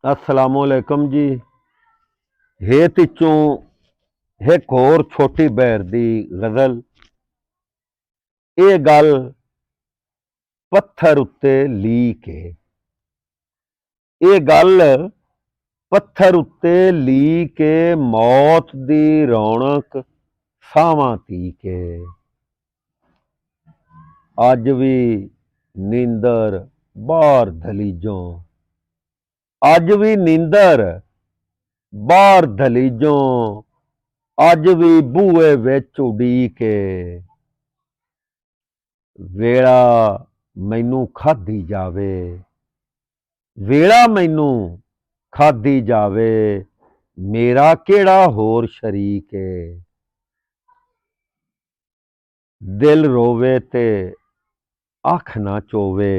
असलामुअलैकुम जी। हे तिचों एक होर छोटी बहर दी गज़ल। ये गल पत्थर उत्ते लीक है। ये गल पत्थर उत्ते लीक है। मौत दी रौनक सावां तीक है। अज भी नींदर बाहर दलीजों, अज भी नींदर बाहर दलीजों, अज भी बूहे विच उड़ीक है। वेला मैनू खाधी जावे, वेला मैनू खाधी जावे, मेरा केड़ा होर शरीक है। दिल रोवे ते अख ना चोवे,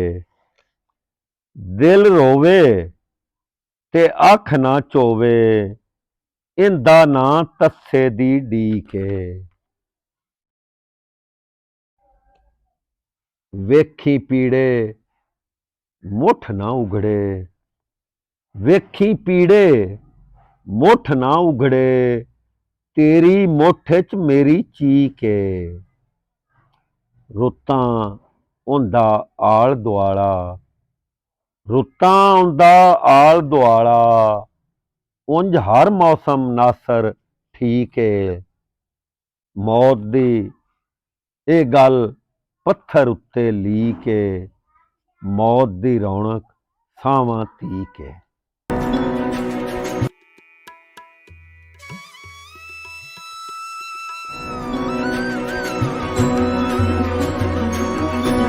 दिल रोवे ते अख ना चोवे, इंदा ना तस्से दी डीक है। वेखी पीड़े मुठ ना उगड़े, वेखी पीड़े मुठ ना उगड़े, तेरी मुठ च मेरी चीक है। रुत्तां उंदा आल दुआला, रुत्तां उंदा आल दुआला, उंज हर मौसम नासर ठीक है। मौत दी ये गल पत्थर उत्ते लीक है। मौत दी रौनक सावां तीक है।